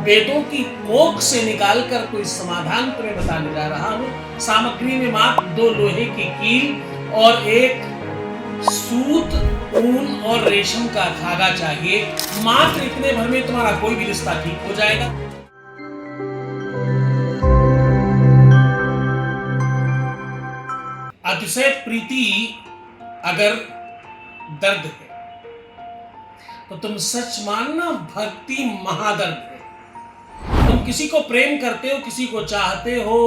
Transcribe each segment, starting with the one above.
वेदों की कोख से निकालकर कोई समाधान तुम्हें बताने जा रहा हूं। सामग्री में मात्र 2 लोहे की कील और एक सूत, ऊन और रेशम का धागा चाहिए। मात्र इतने भर में तुम्हारा कोई भी रिश्ता ठीक हो जाएगा। अतिशय प्रीति अगर दर्द है तो तुम सच मानना भक्ति महादर्द है। तुम किसी को प्रेम करते हो, किसी को चाहते हो,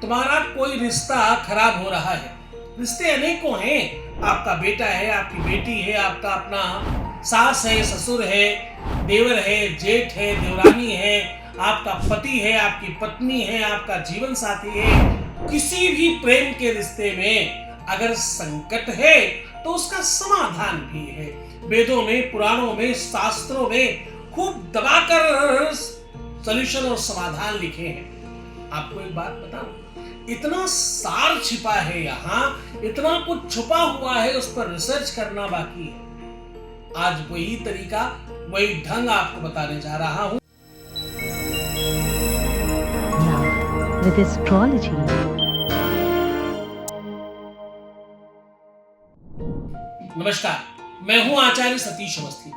तुम्हारा कोई रिश्ता खराब हो रहा है। रिश्ते अनेकों हैं। आपका बेटा है, आपकी बेटी है, आपका अपना सास है, ससुर है, देवर है, जेठ है, देवरानी है, आपका पति है, आपकी पत्नी है, आपका जीवन साथी है। किसी भी प्रेम के रिश्ते में अगर संकट है तो उसका समाधान भी है। वेदों में, पुराणों में, शास्त्रों में खूब दबाकर सॉल्यूशन और समाधान लिखे हैं। आपको एक बात बताऊं, इतना सार छिपा है यहाँ, इतना कुछ छुपा हुआ है, उस पर रिसर्च करना बाकी है। आज वही तरीका, वही ढंग आपको बताने जा रहा हूं। With astrology. नमस्कार, मैं हूं आचार्य सतीश अवस्थी।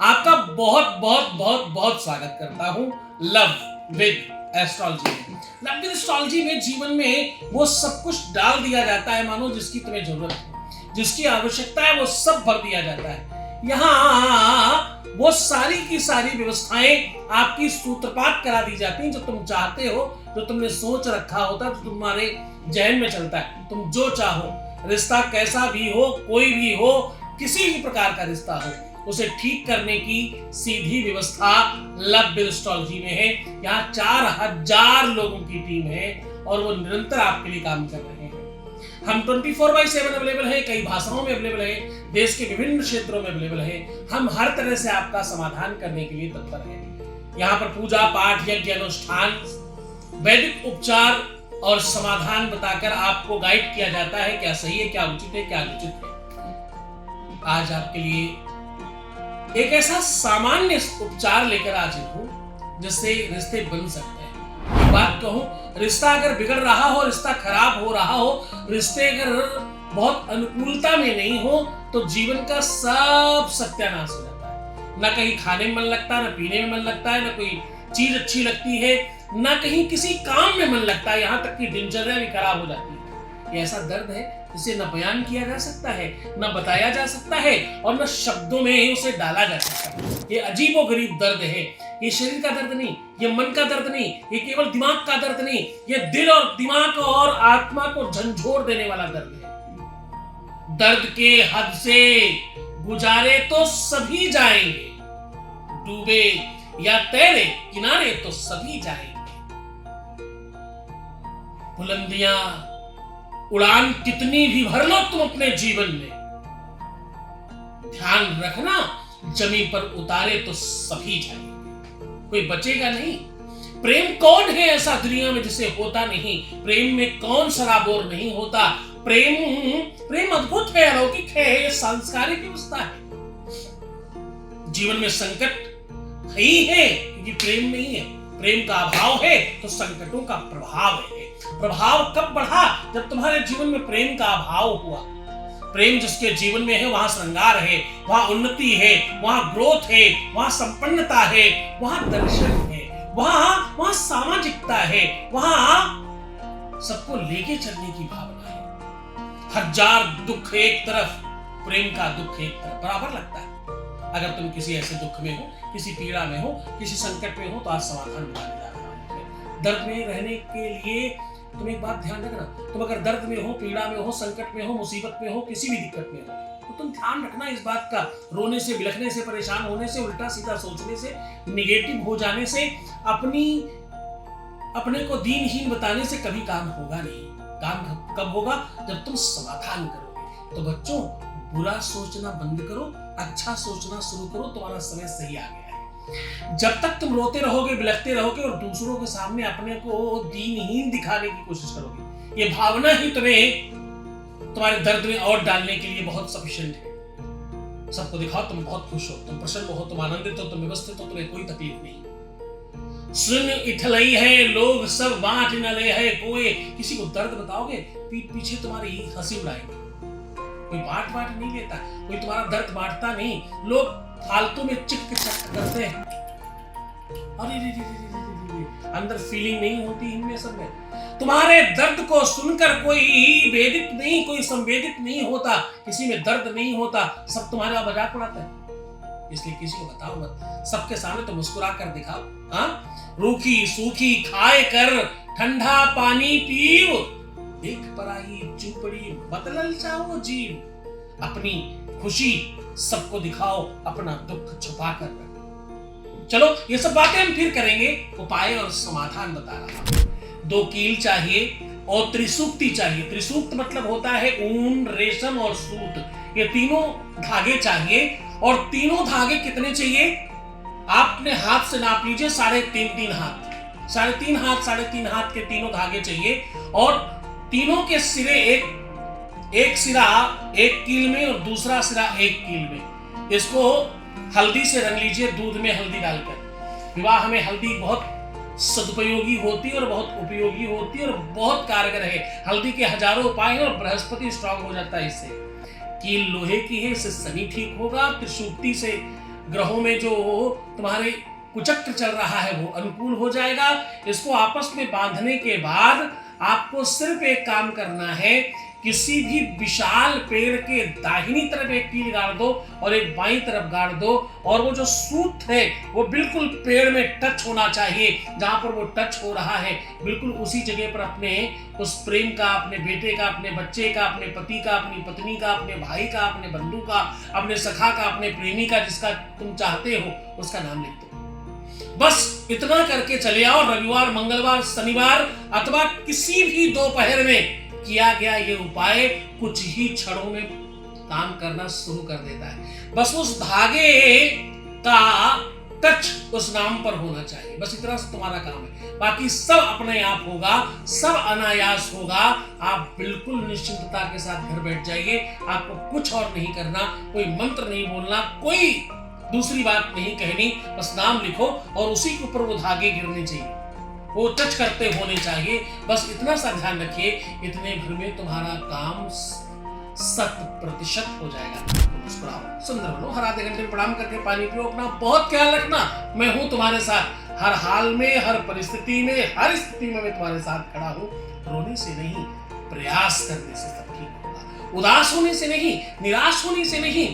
आपका बहुत बहुत बहुत बहुत स्वागत करता हूं लव विद एस्ट्रोलॉजी में। लव विद एस्ट्रोलॉजी में जीवन में वो सब कुछ डाल दिया जाता है मानो जिसकी तुम्हें जरूरत है, जिसकी आवश्यकता है वो सब भर दिया जाता है। यहाँ वो सारी की सारी व्यवस्थाएं आपकी सूत्रपात करा दी जाती हैं। जो तुम चाहते हो, जो तुमने सोच रखा होता है, जो तुम्हारे जहन में चलता है, तुम जो चाहो, रिश्ता कैसा भी हो, कोई भी हो, किसी भी प्रकार का रिश्ता हो, उसे ठीक करने की सीधी व्यवस्था लव विद एस्ट्रोलॉजी में है। यहाँ 4000 लोगों की टीम है और वो निरंतर आपके लिए काम कर रहे हैं। हम 24/7 अवेलेबल है, कई भाषाओं में अवेलेबल है, देश के विभिन्न क्षेत्रों में अवेलेबल है। हम हर तरह से आपका समाधान करने के लिए तत्पर हैं। यहाँ पर पूजा पाठ, यज्ञ, अनुष्ठान, वैदिक उपचार और समाधान बताकर आपको गाइड किया जाता है क्या सही है, क्या उचित है, क्या अनुचित है। आज आपके लिए एक ऐसा सामान्य उपचार लेकर आज हूं जिससे रिश्ते बन सकते हैं। एक बात कहूं, रिश्ता अगर बिगड़ रहा हो, रिश्ता खराब हो रहा हो, रिश्ते अगर बहुत अनुकूलता में नहीं हो तो जीवन का सब सत्यानाश हो जाता है। ना कहीं खाने में मन लगता है, ना पीने में मन लगता है, ना कोई चीज अच्छी लगती है, ना कहीं किसी काम में मन लगता है, यहाँ तक कि दिनचर्या भी खराब हो जाती है। ये ऐसा दर्द है जिसे न बयान किया जा सकता है, न बताया जा सकता है और न शब्दों में उसे डाला जा सकता है। ये अजीबोगरीब दर्द है। ये शरीर का दर्द नहीं, ये मन का दर्द नहीं, ये केवल दिमाग का दर्द नहीं, ये दिल और दिमाग और आत्मा को झंझोर देने वाला दर्द है। दर्द के हद से गुजारे तो सभी जाएंगे, डूबे या तैरे किनारे तो सभी जाएंगे। बुलंदियां उड़ान कितनी भी भर लो तुम अपने जीवन में, ध्यान रखना जमीन पर उतारे तो सभी जाएंगे, कोई बचेगा नहीं। प्रेम कौन है ऐसा दुनिया में जिसे होता नहीं? प्रेम में कौन सराबोर नहीं होता? प्रेम अद्भुत है, अलौकिक है, ये सांस्कारिक व्यवस्था है। जीवन में संकट ही है क्योंकि प्रेम नहीं है। प्रेम का अभाव है तो संकटों का प्रभाव है। प्रभाव कब बढ़ा? जब तुम्हारे जीवन में प्रेम का अभाव हुआ। प्रेम जिसके जीवन में है वहां श्रृंगार है, वहां उन्नति है, वहां ग्रोथ है, वहां संपन्नता है, वहां दर्शन है, वहां सामाजिकता है, वहां सबको लेके चलने की भावना है। 1000 दुख एक तरफ, प्रेम का दुख एक तरफ बराबर लगता है। अगर तुम किसी ऐसे दुख में हो, किसी पीड़ा में हो, किसी संकट में हो तो आज समाधान बताने जा रहा हूं। दर्द में रहने के लिए तुम एक बात ध्यान रखना, तुम अगर दर्द में हो, पीड़ा में हो, संकट में हो, मुसीबत में हो, किसी भी दिक्कत में हो, तो तुम ध्यान रखना इस बात का, रोने से, बिलखने से, परेशान होने से, उल्टा सीधा सोचने से, निगेटिव हो जाने से, अपने को दीनहीन बताने से कभी काम होगा नहीं। काम कब होगा? जब तुम समाधान करोगे। तो बच्चों, बुरा सोचना बंद करो, अच्छा सोचना शुरू करो, तुम्हारा समय सही आ गया है। जब तक तुम रोते रहोगे, बिलखते रहोगे और दूसरों के सामने अपने को दीनहीन दिखाने की कोशिश करोगे, ये भावना ही तुम्हें तुम्हारे दर्द में और डालने के लिए बहुत सफिशिएंट है। सबको दिखाओ तुम बहुत खुश हो, तुम प्रसन्न हो, तुम आनंदित हो, तुम व्यवस्थित हो, तुम्हें कोई तकलीफ नहीं। सुन इठलई है लोग सब बांट न ले है कोई। किसी को दर्द बताओगे पीठ पीछे तुम्हारी हंसी उड़ाएंगे। कोई बांट नहीं लेता, कोई तुम्हारा दर्द बांटता नहीं। लोग फालतू में चिक चक करते हैं। अरे रे रे रे रे रे, अंदर फीलिंग नहीं होती इनमें सब में। तुम्हारे दर्द को सुनकर कोई वेदित नहीं, कोई संवेदित नहीं होता, किसी में दर्द नहीं होता, सब तुम्हारा मजाक उड़ाता है। इसलिए किसी को बताओ मत, सबके सामने तो मुस्कुरा कर दिखाओ। हाँ, रूखी सूखी खाए कर ठंडा पानी पीओ, देख पराई चुपड़ी मत ललचाओ जीव। अपनी खुशी सबको दिखाओ, अपना दुख छुपा कर रखो। चलो ये सब बातें हम फिर करेंगे, उपाय और समाधान बता रहा हूं। 2 कील चाहिए और त्रिसूक्ति चाहिए। त्रिसूक्त मतलब होता है ऊन, रेशम और सूत। ये तीनों धागे चाहिए। और तीनों धागे कितने चाहिए? आपने हाथ से नाप लीजिए, 3.5 हाथ, 3.5 हाथ के तीनों धागे चाहिए। और तीनों के सिरे एक सिरा 1 कील में और दूसरा सिरा 1 कील में। इसको हल्दी से रंग लीजिए, दूध में हल्दी डालकर। विवाह में हल्दी बहुत सदुपयोगी होती है और बहुत उपयोगी होती है और बहुत कारगर है। हल्दी के हजारों उपाय हैं और बृहस्पति स्ट्रांग हो जाता है इससे। कील लोहे की है, इससे शनि ठीक होगा। त्रिशूक्ति से ग्रहों में जो तुम्हारे कुचक्र चल रहा है वो अनुकूल हो जाएगा। इसको आपस में बांधने के बाद आपको सिर्फ एक काम करना है, किसी भी विशाल पेड़ के दाहिनी तरफ 1 कील गाड़ दो और एक बाईं तरफ गाड़ दो। और वो जो सूत है वो बिल्कुल पेड़ में टच होना चाहिए। जहां पर वो टच हो रहा है बिल्कुल उसी जगह पर अपने उस प्रेम का, अपने बेटे का, अपने बच्चे का, अपने पति का, अपनी पत्नी का, अपने भाई का, अपने बंधु का, अपने सखा का, अपने प्रेमी का, जिसका तुम चाहते हो उसका नाम लिख दो। बस इतना करके चले आओ। रविवार, मंगलवार, शनिवार अथवा किसी भी दोपहर में किया गया ये उपाय कुछ ही क्षणों में काम करना शुरू कर देता है। बस उस धागे का टच उस नाम पर होना चाहिए, बस इतना तुम्हारा काम है। बाकी सब अपने आप होगा, सब अनायास होगा। आप बिल्कुल निश्चिंतता के साथ घर बैठ जाइए। आपको कुछ और नहीं करना, कोई मंत्र नहीं बोलना, कोई दूसरी बात नहीं कहनी। बस नाम लिखो और उसी के ऊपर वो धागे गिरने चाहिए, वो टच करते होने चाहिए। बस इतना सा ध्यान रखिए, इतने भर में तुम्हारा काम 100% हो जाएगा। मुस्कुराओ, सुंदर बनो, हर आधे घंटे में प्रणाम करके पानी पियो। अपना बहुत ख्याल रखना। मैं हूं तुम्हारे साथ हर हाल में, हर परिस्थिति में, हर स्थिति में मैं तुम्हारे साथ खड़ा हूं। रोने से नहीं, प्रयास करने से सब ठीक होगा। उदास होने से नहीं, निराश होने से नहीं,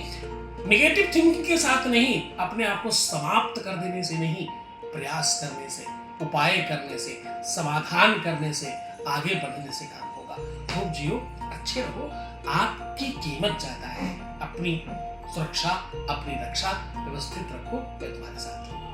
नेगेटिव थिंकिंग के साथ नहीं, अपने आप को समाप्त कर देने से नहीं, प्रयास करने से, उपाय करने से, समाधान करने से, आगे बढ़ने से काम होगा। खूब जियो, अच्छे रहो। आपकी कीमत ज्यादा है। अपनी सुरक्षा, अपनी रक्षा व्यवस्थित रखो। मैं तुम्हारे साथ हूं।